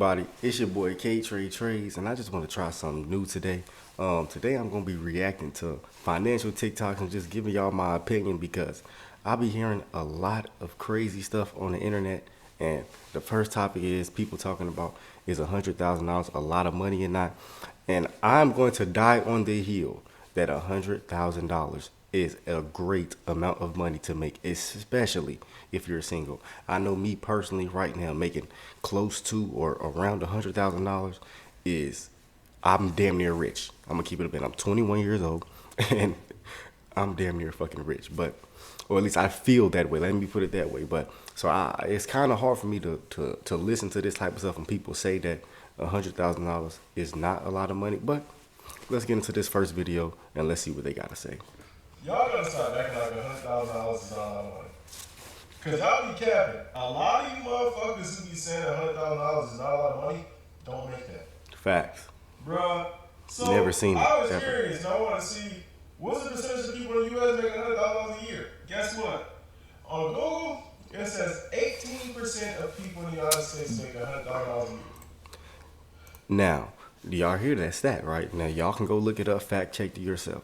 Body, it's your boy K Trade Trades, and I just want to try something new today. Today I'm gonna be reacting to financial TikToks and just giving y'all my opinion because I be hearing a lot of crazy stuff on the internet. And the first topic is people talking about is $100,000 a lot of money or not? And I'm going to die on the hill that $100,000 is a great amount of money to make, especially if you're single. I know me personally right now making close to or around $100,000 is I'm damn near rich. I'm gonna keep it a bit. I'm 21 years old and I'm damn near fucking rich, but or at least I feel that way. Let me put it that way. But so it's kind of hard for me to listen to this type of stuff when people say that $100,000 is not a lot of money. But let's get into this first video and let's see what they gotta say. Y'all gotta stop acting like $100,000 is not a lot of money. Cause y'all be capping. A lot of you motherfuckers who be saying $100,000 is not a lot of money don't make that. Facts. Bruh. So Never seen it. I was ever. curious and I want to see what's the percentage of people in the US making $100,000 a year. Guess what? On Google, it says 18% of people in the United States make $100,000 a year. Now, do y'all hear that stat, right? Now y'all can go look it up, fact check to yourself.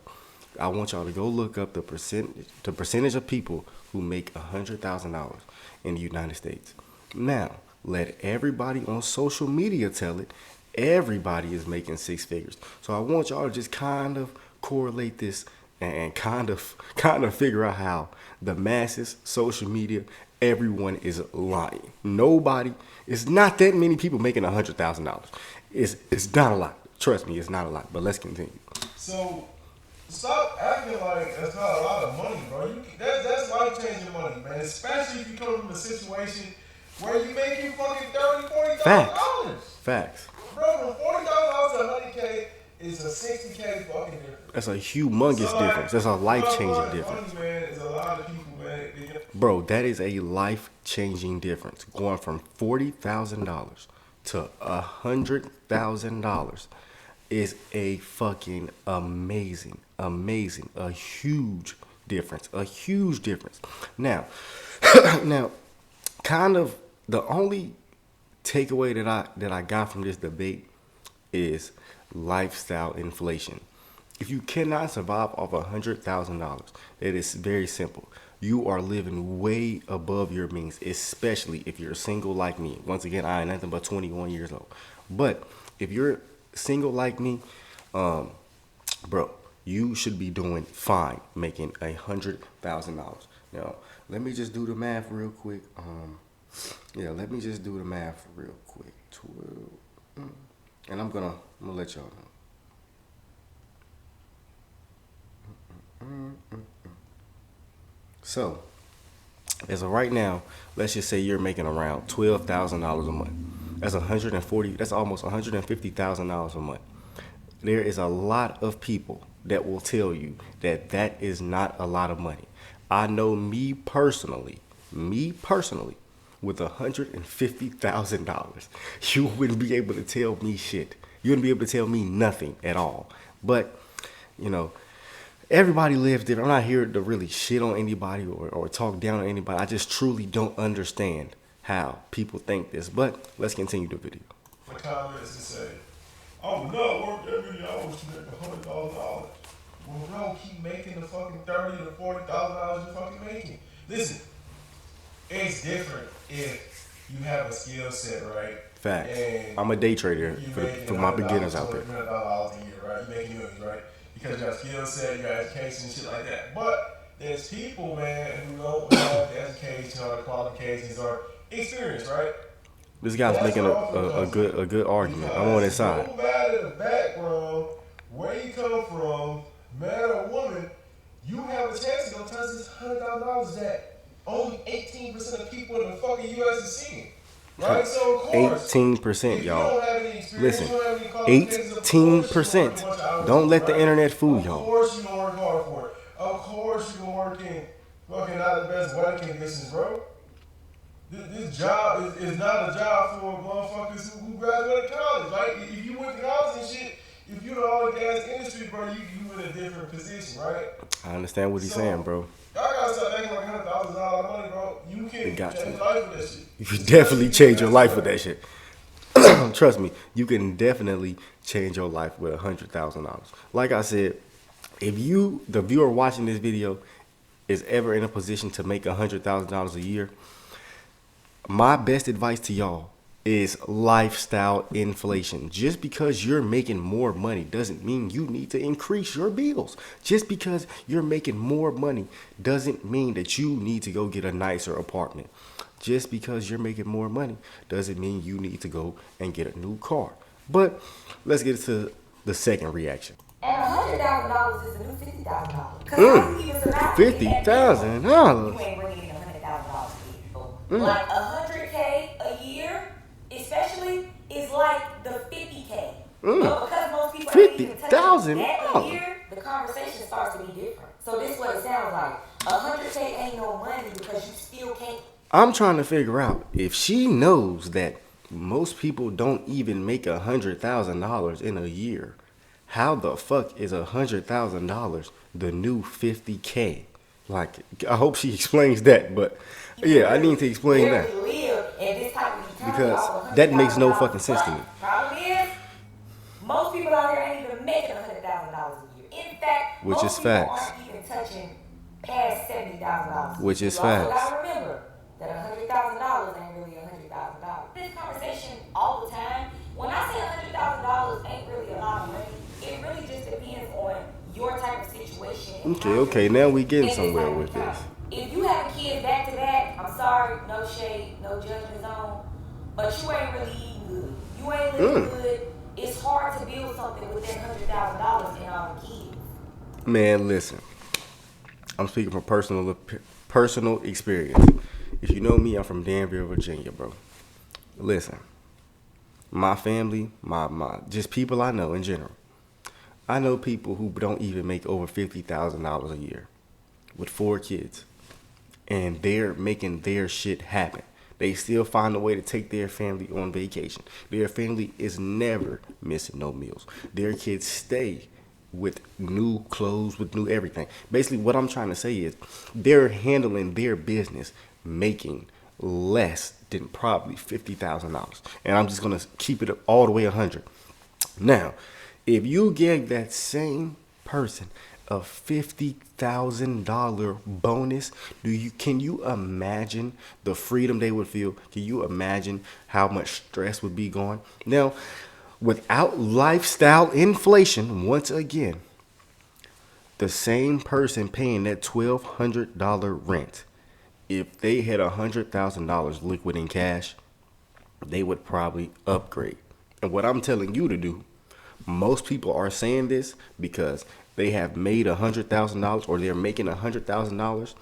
I want y'all to go look up the percentage of people who make $100,000 in the United States. Now, let everybody on social media tell it. Everybody is making six figures. So I want y'all to just kind of correlate this and kind of figure out how the masses, social media, everyone is lying. Nobody, it's not that many people making $100,000. It's not a lot. Trust me, it's not a lot. But let's continue. So stop acting like that's not a lot of money, bro. That's life changing money, man. Especially if you come from a situation where you making fucking $30,000, $40,000. Facts. Bro, from $40,000 to $100K is a $60K fucking difference. That's a humongous difference. That's a life changing difference. Money, man, is a lot of people, man. Bro, that is a life changing difference. Going from $40,000 to $100,000 is a fucking amazing, a huge difference. A huge difference. Now, now, kind of the only takeaway that I got from this debate is lifestyle inflation. If you cannot survive off $100,000, it is very simple. You are living way above your means, especially if you're single like me. Once again, I ain't nothing but 21 years old. But if you're single like me, bro, you should be doing fine making $100,000. Now, let me just do the math real quick. Let me just do the math real quick. 12, and I'm gonna let y'all know. So, as of right now, let's just say you're making around $12,000 a month. That's That's almost $150,000 a month. There is a lot of people that will tell you that that is not a lot of money. I know me personally, with $150,000, you wouldn't be able to tell me shit. You wouldn't be able to tell me nothing at all. But, everybody lives different. I'm not here to really shit on anybody or talk down on anybody. I just truly don't understand how people think this. But let's continue the video. The comments and say, I would not work that many hours to make $100,000. Well, bro, keep making the fucking $30,000 to $40,000 you're fucking making. Listen, it's different if you have a skill set, right? Facts. I'm a day trader for my beginners out there. $100,000 a year, right? You're making millions, right? Because you got skill set, you got education and shit like that. But there's people, man, who don't have the education or the qualifications or experience, right? This guy's making a good argument. I'm on his side. No matter the background, where you come from, man or woman, you have a chance to go touch this $100,000 that only 18% of people in the fucking US is seeing. Right? So of course, 18%, y'all. Listen, 18%. Don't Don't let the internet fool y'all. Of course you gonna work hard for it. Of course you gonna work in fucking not the best weather conditions, bro. This job is not a job for motherfuckers who graduated college. Like if you went to college and shit, if you're in the oil and gas industry, bro, you in a different position, right? I understand what he's saying, bro. Y'all gotta start making like $100,000 money, bro. You can change your life with that shit. You can definitely change your life with that shit. Trust me, you can definitely change your life with $100,000. Like I said, if you, the viewer watching this video, is ever in a position to make $100,000 a year, my best advice to y'all is lifestyle inflation. Just because you're making more money doesn't mean you need to increase your bills. Just because you're making more money doesn't mean that you need to go get a nicer apartment. Just because you're making more money doesn't mean you need to go and get a new car. But let's get to the second reaction. And $100,000 is the new $50,000. Because how you even survive $50,000. you ain't bringing in $100,000 a year. Like $100K a year, especially, is like the $50K. But because most people ain't even touching that a year, the conversation starts to be different. So this is what it sounds like. $100K ain't no money because you still can't. I'm trying to figure out if she knows that most people don't even make $100,000 in a year. How the fuck is $100,000 the new $50K? Like, I hope she explains that, but yeah, I need to explain that because that makes no fucking sense to me. Problem is, most people out here ain't even making $100,000 a year. In fact, which is facts. Aren't even touching past $70,000. Which is facts. You also gotta remember that $100,000 ain't really $100,000. This conversation all the time. When I say $100,000 ain't really a lot of money, it really just depends on your type of situation. Okay, now we getting somewhere with this. If you have a kid back to back, I'm sorry, no shade, no judgment zone, but you ain't really eating good. You ain't living good. It's hard to build something within $100,000 in all the kids. Man, listen, I'm speaking from personal experience. If you know me, I'm from Danville, Virginia, bro. Listen, my family, my just people I know in general. I know people who don't even make over $50,000 a year with 4 kids, and they're making their shit happen. They still find a way to take their family on vacation. Their family is never missing no meals. Their kids stay with new clothes, with new everything. Basically, what I'm trying to say is they're handling their business making less than probably $50,000. And I'm just going to keep it all the way 100. Now, if you give that same person a $50,000 bonus, can you imagine the freedom they would feel? Can you imagine how much stress would be gone? Now, without lifestyle inflation, once again, the same person paying that $1,200 rent, if they had $100,000 liquid in cash, they would probably upgrade. And what I'm telling you to do, most people are saying this because they have made $100,000 or they're making $100,000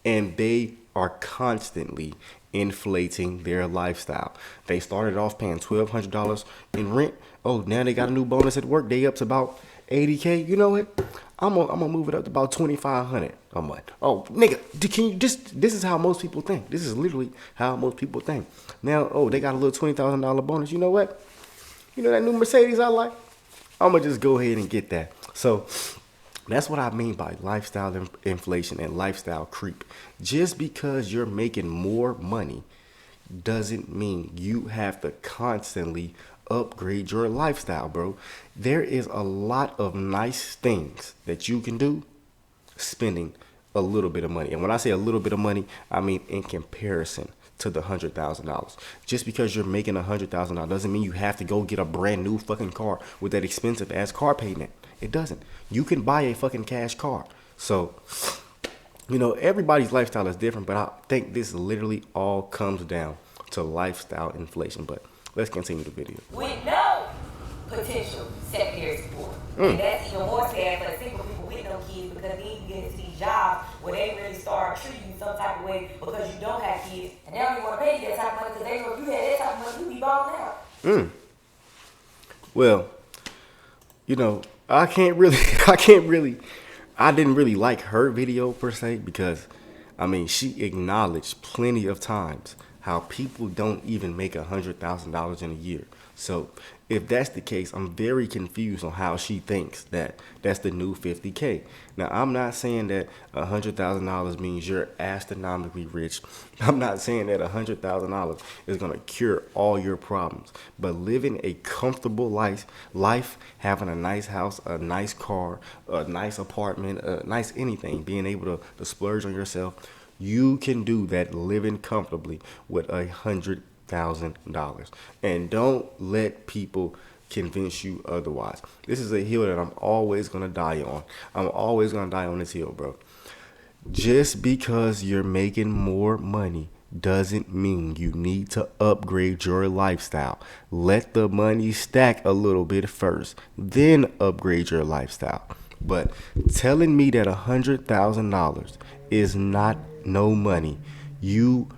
and they are constantly inflating their lifestyle. They started off paying $1,200 in rent. Oh, now they got a new bonus at work. They up to about $80K. You know what? I'm gonna move it up to about $2,500 a month. Oh, nigga, can you just? This is how most people think. This is literally how most people think. Now, oh, they got a little $20,000 bonus. You know what? You know that new Mercedes I like? I'm gonna just go ahead and get that. So that's what I mean by lifestyle inflation and lifestyle creep. Just because you're making more money doesn't mean you have to constantly upgrade your lifestyle, bro. There is a lot of nice things that you can do spending a little bit of money. And when I say a little bit of money, I mean in comparison to the $100,000. Just because you're making $100,000 doesn't mean you have to go get a brand new fucking car with that expensive ass car payment. It doesn't. You can buy a fucking cash car. So, you know, everybody's lifestyle is different, but I think this literally all comes down to lifestyle inflation. But let's continue the video. With no potential secondary support. And that's even more sad for the single people with no kids, because then you get into these jobs where they really start treating you some type of way because you don't have kids, and they don't even want to pay you that type of money because they know if you had that type of money, you'd be balling out. Well, you know, I didn't really like her video per se because, I mean, she acknowledged plenty of times how people don't even make $100,000 in a year. So if that's the case, I'm very confused on how she thinks that that's the new 50K. Now, I'm not saying that $100,000 means you're astronomically rich. I'm not saying that $100,000 is going to cure all your problems. But living a comfortable life, having a nice house, a nice car, a nice apartment, a nice anything, being able to splurge on yourself, you can do that living comfortably with $100,000. And don't let people convince you otherwise. This is a hill that I'm always gonna die on. I'm always gonna die on this hill, bro. Just because you're making more money doesn't mean you need to upgrade your lifestyle. Let the money stack a little bit first, then upgrade your lifestyle. But telling me that $100,000 is not no money, you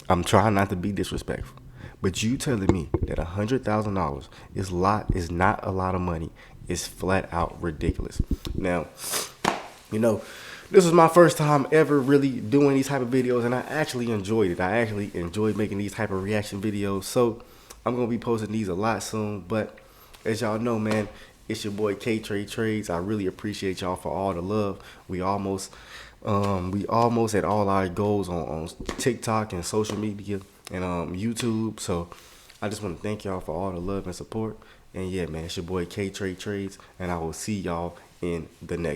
I'm trying not to be disrespectful, but you telling me that $100,000 is not a lot of money is flat out ridiculous. Now, you know, this was my first time ever really doing these type of videos, and I actually enjoyed it. I actually enjoyed making these type of reaction videos. So I'm gonna be posting these a lot soon. But as y'all know, man, it's your boy K Trade Trades. I really appreciate y'all for all the love. We almost at all our goals on TikTok and social media and YouTube. So I just want to thank y'all for all the love and support. And yeah, man, it's your boy K Trade Trades, and I will see y'all in the next.